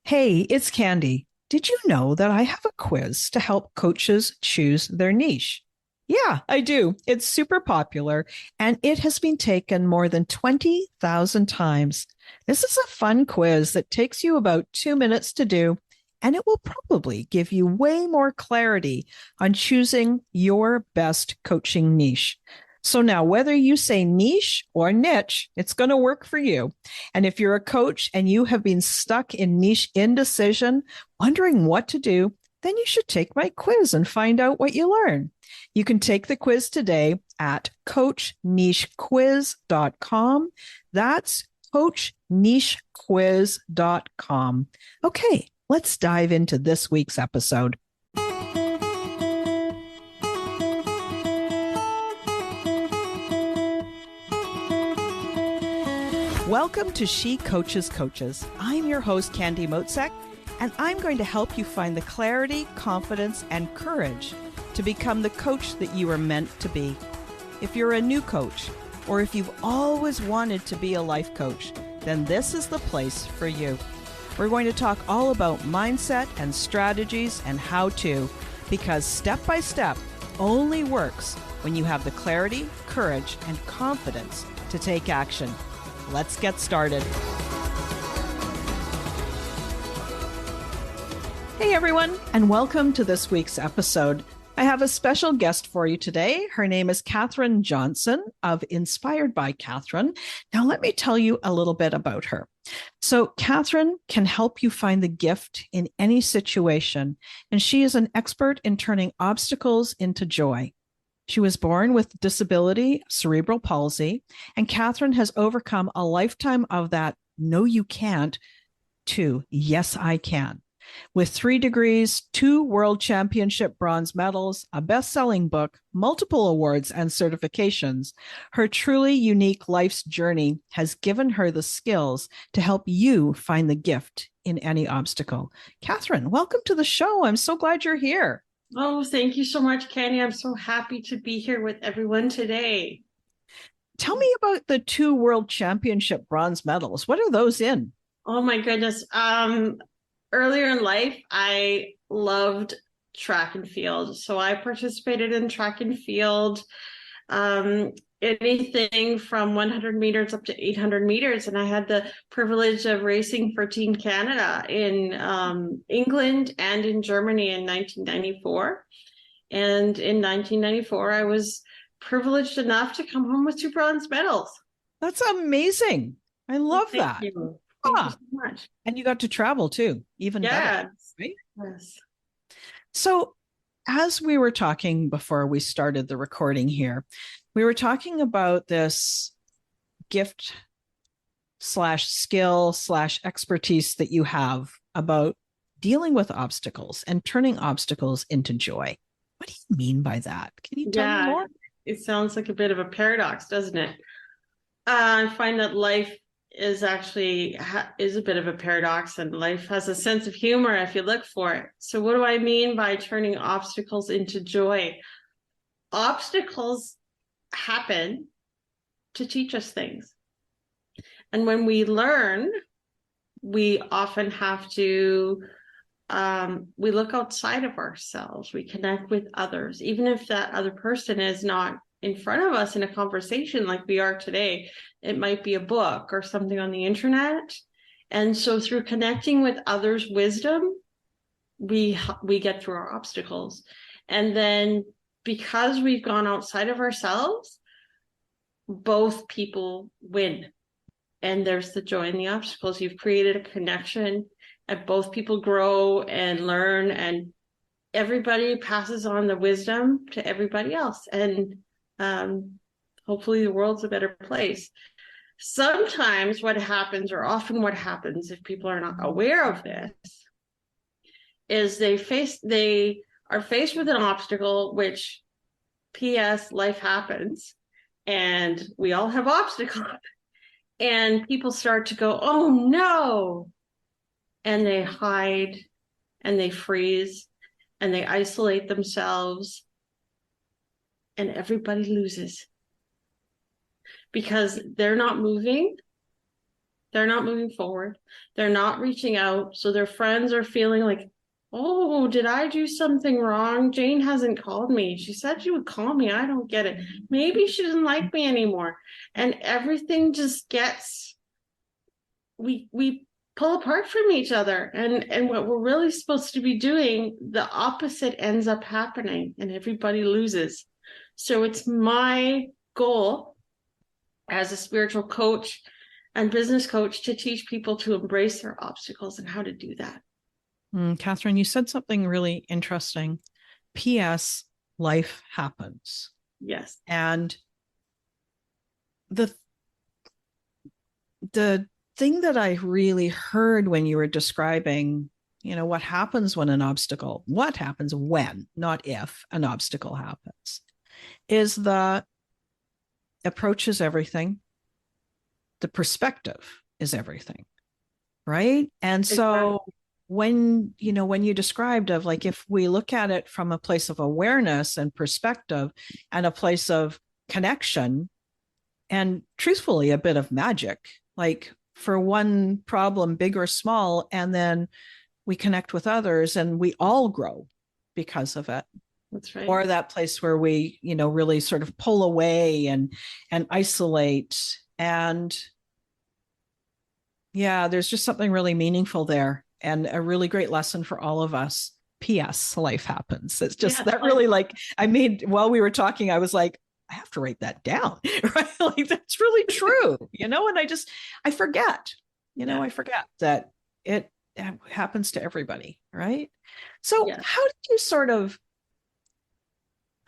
Hey, it's Candy. Did you know that I have a quiz to help coaches choose their niche? Yeah, I do. It's super popular and it has been taken more than 20,000 times. This is a fun quiz that takes you about 2 minutes to do, and it will probably give you way more clarity on choosing your best coaching niche. So now, whether you say niche or niche, it's going to work for you. And if you're a coach and you have been stuck in niche indecision, wondering what to do, then you should take my quiz and find out what you learn. You can take the quiz today at coachnichequiz.com. That's coachnichequiz.com. Okay, let's dive into this week's episode. Welcome to She Coaches Coaches. I'm your host, Candy Motzek, and I'm going to help you find the clarity, confidence, and courage to become the coach that you are meant to be. If you're a new coach, or if you've always wanted to be a life coach, then this is the place for you. We're going to talk all about mindset and strategies and how to, because step by step only works when you have the clarity, courage, and confidence to take action. Let's get started. Hey everyone, and welcome to this week's episode. I have a special guest for you today. Her name is Kathryn Johnson of Inspired by Kathryn. Now let me tell you a little bit about her. So Kathryn can help you find the gift in any situation, and she is an expert in turning obstacles into joy. She was born with disability, cerebral palsy, and Kathryn has overcome a lifetime of that no, you can't, to yes, I can. With 3 degrees, 2 world championship bronze medals, a best-selling book, multiple awards and certifications, her truly unique life's journey has given her the skills to help you find the gift in any obstacle. Kathryn, welcome to the show. I'm so glad you're here. Oh, thank you so much, Candy. I'm so happy to be here with everyone today. Tell me about the 2 world championship bronze medals. What are those in? Oh my goodness. Earlier in life, I loved track and field. So I participated in track and field, anything from 100 meters up to 800 meters. And I had the privilege of racing for Team Canada in England and in Germany in 1994. And in 1994, I was privileged enough to come home with 2 bronze medals. That's amazing. I love Thank that. you. Thank you so much. And you got to travel too, even better. Right? Yes. So as we were talking before we started the recording here, we were talking about this gift slash skill slash expertise that you have about dealing with obstacles and turning obstacles into joy. What do you mean by that? Can you tell me more? It sounds like a bit of a paradox, doesn't it? I find that life is actually is a bit of a paradox, and life has a sense of humor if you look for it. So what do I mean by turning obstacles into joy? Obstacles happen to teach us things. And when we learn, we often have to we look outside of ourselves. We connect with others, even if that other person is not in front of us in a conversation like we are today. It might be a book or something on the internet. And so through connecting with others' wisdom, we get through our obstacles. And then because we've gone outside of ourselves, both people win. And there's the joy in the obstacles. You've created a connection, and both people grow and learn, and everybody passes on the wisdom to everybody else. And hopefully the world's a better place. Sometimes what happens, or often what happens if people are not aware of this, is they are faced with an obstacle, which P.S. life happens, and we all have obstacles. And people start to go, oh no, and they hide and they freeze and they isolate themselves, and everybody loses because they're not moving They're not moving forward. They're not reaching out. So their friends are feeling like, oh, did I do something wrong? Jane hasn't called me. She said she would call me. I don't get it. Maybe she doesn't like me anymore. And everything just gets, we pull apart from each other. And what we're really supposed to be doing, the opposite ends up happening and everybody loses. So it's my goal as a spiritual coach and business coach to teach people to embrace their obstacles and how to do that. Kathryn, you said something really interesting. P.S. Life happens. Yes. And the thing that I really heard when you were describing, what happens when, not if an obstacle happens, is the approach is everything. The perspective is everything. Right. And so when you described of like, if we look at it from a place of awareness and perspective and a place of connection and truthfully a bit of magic, like for one problem, big or small, and then we connect with others and we all grow because of it. That's right. Or that place where we, really sort of pull away and isolate. And yeah, there's just something really meaningful there and a really great lesson for all of us. P.S. Life happens. It's just that really while we were talking, I was like, I have to write that down, right? Like that's really true, and I forget, I forget that it happens to everybody, right? So how did you sort of,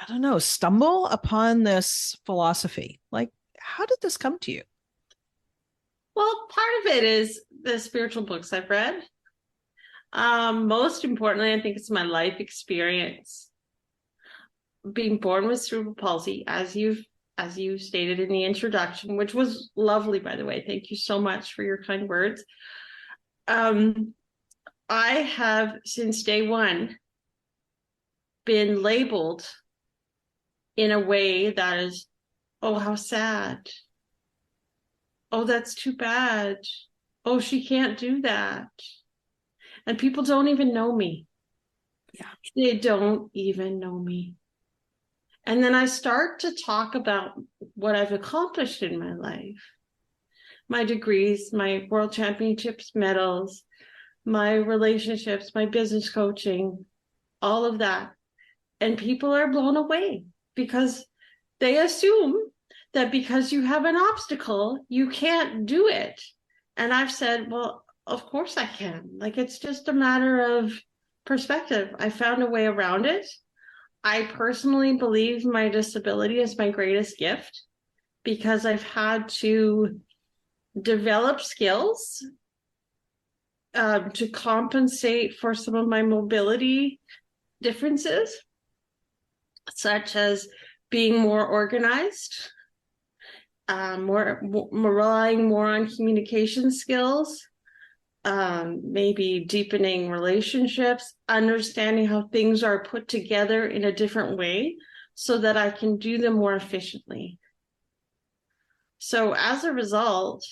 I don't know, stumble upon this philosophy? Like, how did this come to you? Well, part of it is the spiritual books I've read. Most importantly, I think it's my life experience. Being born with cerebral palsy, as you stated in the introduction, which was lovely, by the way. Thank you so much for your kind words. I have, since day one, been labeled in a way that is, oh, how sad. Oh, that's too bad. Oh, she can't do that. And people don't even know me. Yeah. They don't even know me. And then I start to talk about what I've accomplished in my life. My degrees, my world championships medals, my relationships, my business coaching, all of that. And people are blown away because they assume that because you have an obstacle, you can't do it. And I've said, well, of course I can. Like, it's just a matter of perspective. I found a way around it. I personally believe my disability is my greatest gift because I've had to develop skills to compensate for some of my mobility differences, such as being more organized, relying more on communication skills, maybe deepening relationships, understanding how things are put together in a different way so that I can do them more efficiently. So as a result,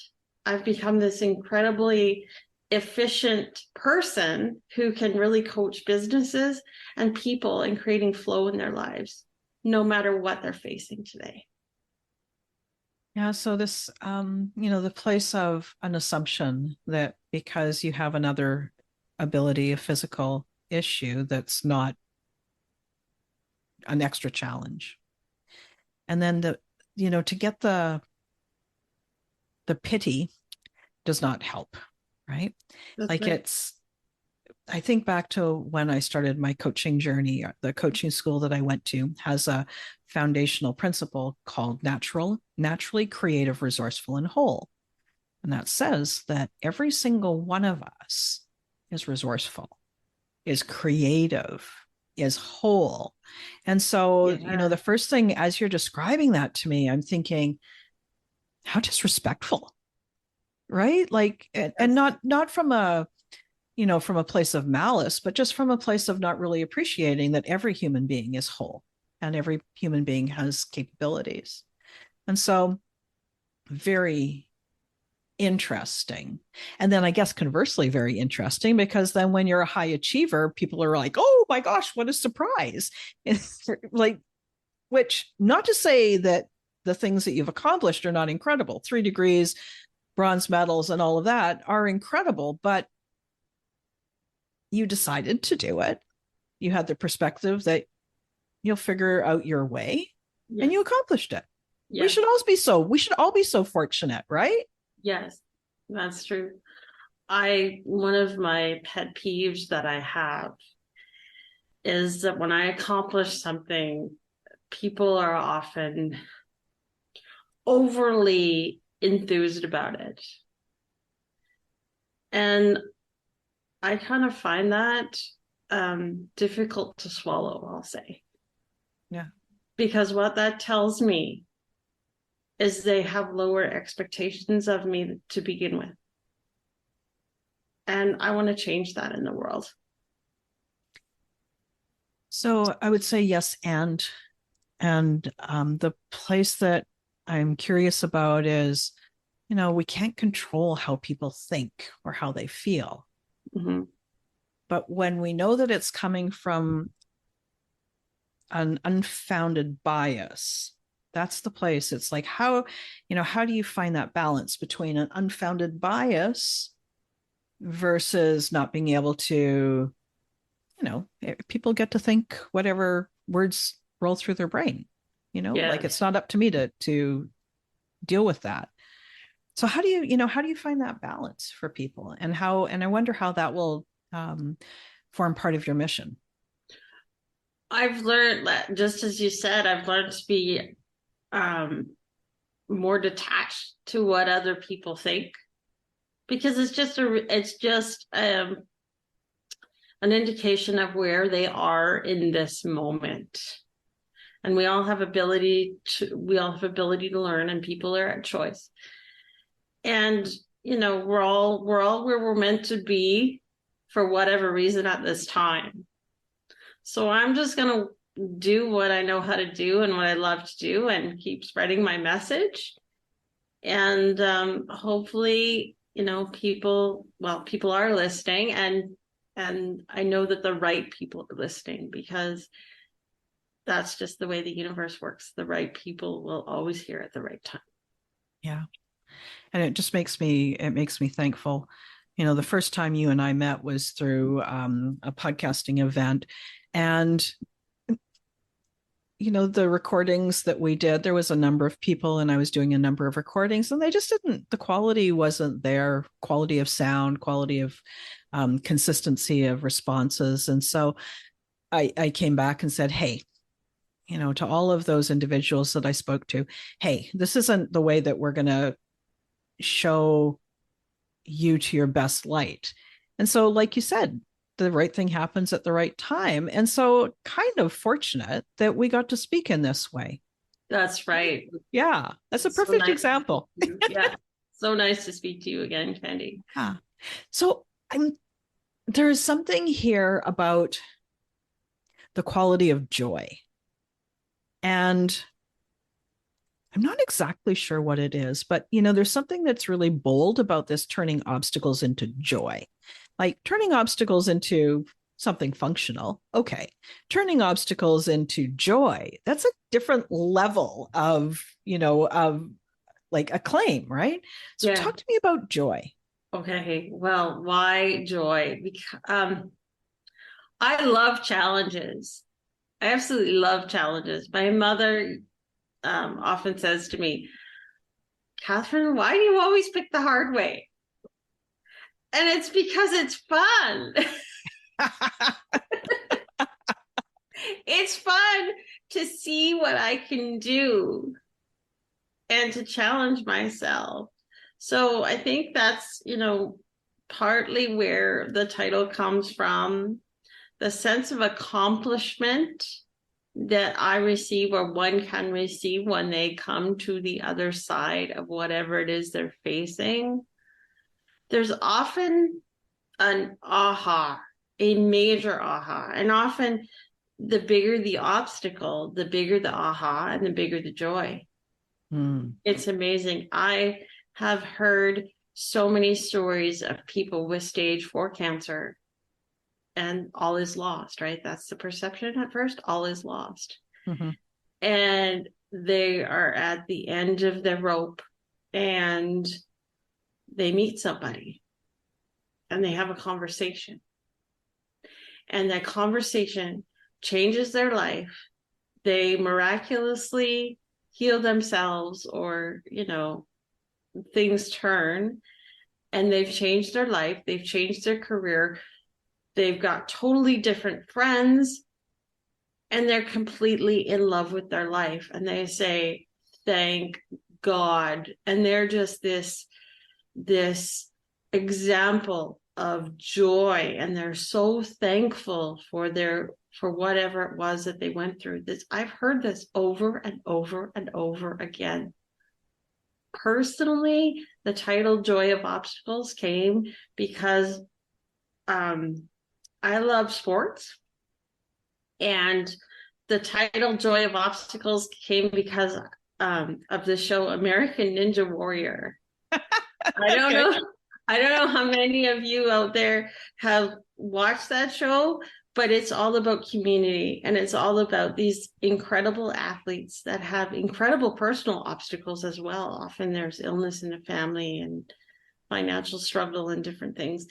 I've become this incredibly efficient person who can really coach businesses and people in creating flow in their lives, no matter what they're facing today. Yeah, so this, the place of an assumption that because you have another ability, a physical issue, that's not an extra challenge. And then to get the pity does not help, right? That's like right. I think back to when I started my coaching journey. The coaching school that I went to has a foundational principle called naturally creative, resourceful, and whole. And that says that every single one of us is resourceful, is creative, is whole. And so, the first thing as you're describing that to me, I'm thinking, how disrespectful, right? Like, and not from a from a place of malice, but just from a place of not really appreciating that every human being is whole and every human being has capabilities. And so very, interesting. And then I guess conversely, very interesting, because then when you're a high achiever, people are like, oh my gosh, what a surprise. Like, which, not to say that the things that you've accomplished are not incredible. 3 degrees, bronze medals, and all of that are incredible, but you decided to do it. You had the perspective that you'll figure out your way, and you accomplished it. Yes. We should all be so fortunate, right? Yes, that's true. One of my pet peeves that I have is that when I accomplish something, people are often overly enthused about it. And I kind of find that difficult to swallow, I'll say. Yeah. Because what that tells me is they have lower expectations of me to begin with. And I want to change that in the world. So I would say yes, and the place that I'm curious about is, we can't control how people think or how they feel. Mm-hmm. But when we know that it's coming from an unfounded bias, that's the place. It's like, how do you find that balance between an unfounded bias versus not being able to, people get to think whatever words roll through their brain, like it's not up to me to deal with that. So how do you find that balance for people, and I wonder how that will form part of your mission. I've learned that, just as you said, I've learned to be more detached to what other people think, because it's just an indication of where they are in this moment. And we all have ability to learn, and people are at choice. And we're all where we're meant to be for whatever reason at this time. So I'm just going to do what I know how to do and what I love to do, and keep spreading my message. And hopefully, people are listening, and I know that the right people are listening, because that's just the way the universe works. The right people will always hear at the right time. Yeah. And it just makes me thankful. The first time you and I met was through a podcasting event, and the recordings that we did, there was a number of people, and I was doing a number of recordings, and the quality wasn't there, quality of sound, quality of consistency of responses. And so I came back and said, hey, to all of those individuals that I spoke to, hey, this isn't the way that we're going to show you to your best light. And so, like you said, the right thing happens at the right time. And so kind of fortunate that we got to speak in this way. That's right. Yeah, that's a perfect example. Yeah. So nice to speak to you again, Candy. Yeah. So there's something here about the quality of joy. And I'm not exactly sure what it is, but there's something that's really bold about this turning obstacles into joy. Like turning obstacles into something functional. Okay. Turning obstacles into joy. That's a different level of like acclaim, right? So talk to me about joy. Okay. Well, why joy? Because I love challenges. I absolutely love challenges. My mother often says to me, Kathryn, why do you always pick the hard way? And it's because it's fun. It's fun to see what I can do and to challenge myself. So I think that's, partly where the title comes from, the sense of accomplishment that I receive, or one can receive, when they come to the other side of whatever it is they're facing. There's often an aha, a major aha. And often the bigger the obstacle, the bigger the aha, and the bigger the joy. It's amazing. I have heard so many stories of people with stage 4 cancer, and all is lost, right? That's the perception at first. All is lost. Mm-hmm. And they are at the end of the rope, and they meet somebody and they have a conversation. And that conversation changes their life. They miraculously heal themselves, or, things turn, and they've changed their life. They've changed their career. They've got totally different friends, and they're completely in love with their life. And they say, thank God. And they're just this example of joy. And they're so thankful for whatever it was that they went through. I've heard this over and over and over again. Personally, the title Joy of Obstacles came because I love sports. And the title Joy of Obstacles came because of the show American Ninja Warrior. I don't know how many of you out there have watched that show, but it's all about community, and it's all about these incredible athletes that have incredible personal obstacles as well. Often there's illness in the family and financial struggle and different things,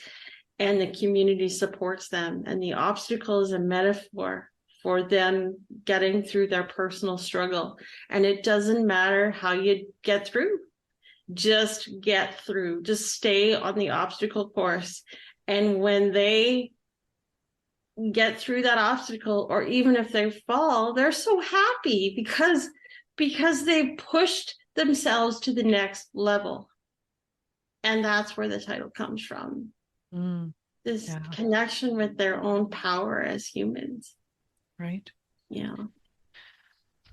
and the community supports them. And the obstacle is a metaphor for them getting through their personal struggle. And it doesn't matter how you get through. Just get through. Just stay on the obstacle course. And when they get through that obstacle, or even if they fall, they're so happy because they pushed themselves to the next level. And that's where the title comes from. This connection with their own power as humans. Right. Yeah.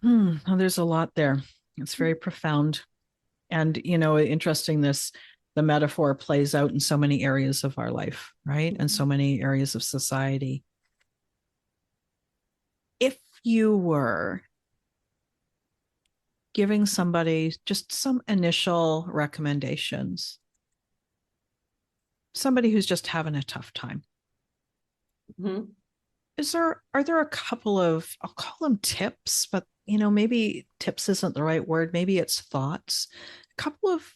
Well, there's a lot there. It's very profound. And, interesting, the metaphor plays out in so many areas of our life, right? And so many areas of society. If you were giving somebody just some initial recommendations, somebody who's just having a tough time, are there a couple of, I'll call them tips, but maybe tips isn't the right word. Maybe it's thoughts, a couple of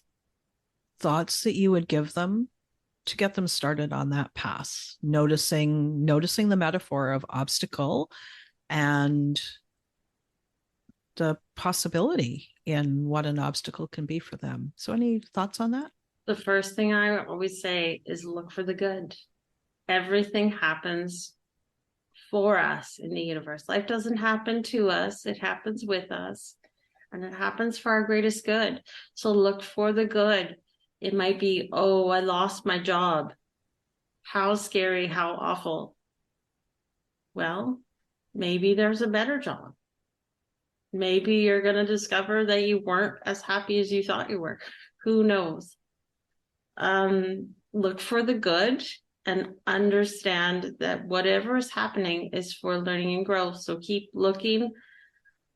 thoughts that you would give them to get them started on that path, noticing the metaphor of obstacle and the possibility in what an obstacle can be for them. So any thoughts on that? The first thing I always say is look for the good. Everything happens for us in the universe. Life doesn't happen to us. It happens with us, and it happens for our greatest good. So look for the good. It might be, oh, I lost my job. How scary, how awful. Well, maybe there's a better job. Maybe you're going to discover that you weren't as happy as you thought you were. Who knows? Look for the good and understand that whatever is happening is for learning and growth. So keep looking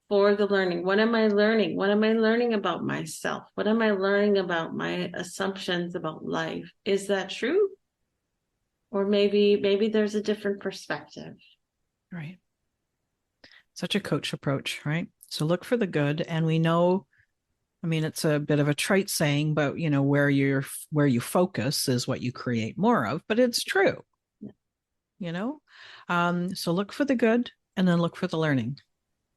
for the learning. What am I learning? What am I learning about myself? What am I learning about my assumptions about life? Is that true? Or maybe there's a different perspective. Right. Such a coach approach, right? So look for the good. And we know, it's a bit of a trite saying, but where you focus is what you create more of, but it's true. Yeah. So look for the good and then look for the learning.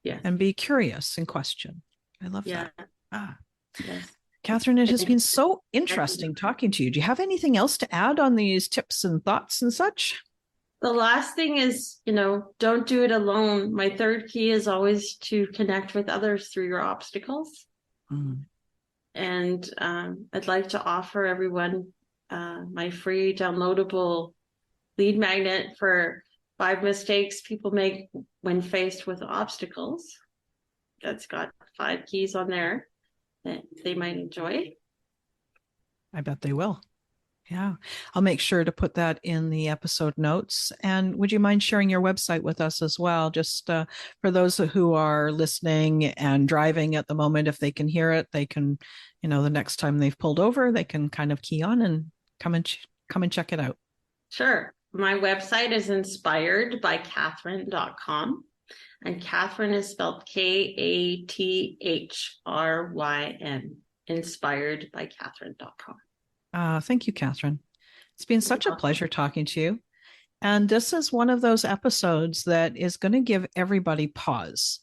Yeah. And be curious and question. I love that. Yes. Kathryn, it has been so interesting talking to you. Do you have anything else to add on these tips and thoughts and such? The last thing is, don't do it alone. My third key is always to connect with others through your obstacles. And I'd like to offer everyone my free downloadable lead magnet for 5 mistakes people make when faced with obstacles. That's got 5 keys on there that they might enjoy. I bet they will. Yeah, I'll make sure to put that in the episode notes. And would you mind sharing your website with us as well? Just for those who are listening and driving at the moment, if they can hear it, they can, the next time they've pulled over, they can kind of key on and come and check it out. Sure. My website is inspiredbyKathryn.com. And Kathryn is spelled Kathryn, inspiredbyKathryn.com. Thank you, Kathryn. It's been such a pleasure talking to you. And this is one of those episodes that is going to give everybody pause.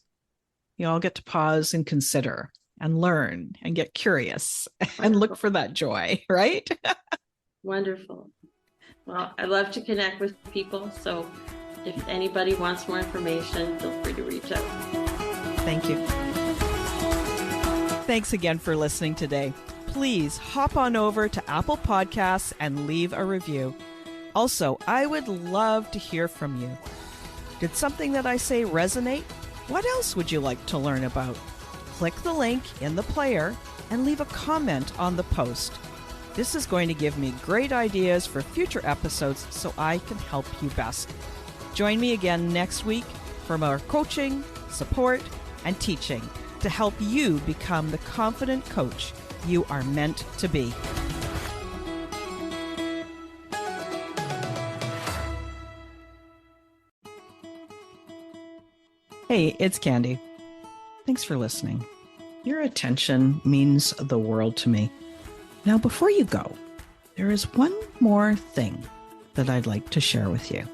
You all get to pause and consider and learn and get curious and look for that joy, right? Wonderful. Well, I love to connect with people. So if anybody wants more information, feel free to reach out. Thank you. Thanks again for listening today. Please hop on over to Apple Podcasts and leave a review. Also, I would love to hear from you. Did something that I say resonate? What else would you like to learn about? Click the link in the player and leave a comment on the post. This is going to give me great ideas for future episodes so I can help you best. Join me again next week for more coaching, support, and teaching to help you become the confident coach you are meant to be. Hey, it's Candy. Thanks for listening. Your attention means the world to me. Now, before you go, there is one more thing that I'd like to share with you.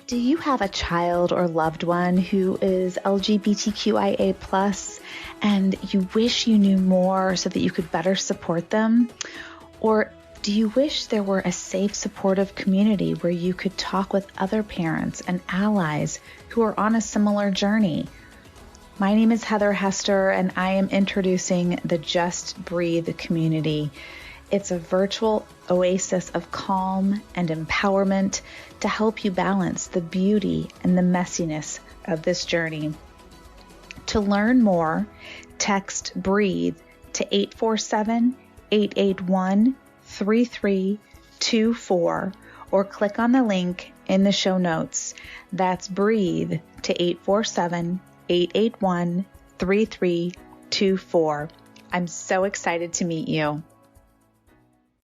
Do you have a child or loved one who is LGBTQIA+, and you wish you knew more so that you could better support them? Or do you wish there were a safe, supportive community where you could talk with other parents and allies who are on a similar journey? My name is Heather Hester, and I am introducing the Just Breathe community. It's a virtual oasis of calm and empowerment to help you balance the beauty and the messiness of this journey. To learn more, text BREATHE to 847-881-3324 or click on the link in the show notes. That's BREATHE to 847-881-3324. I'm so excited to meet you.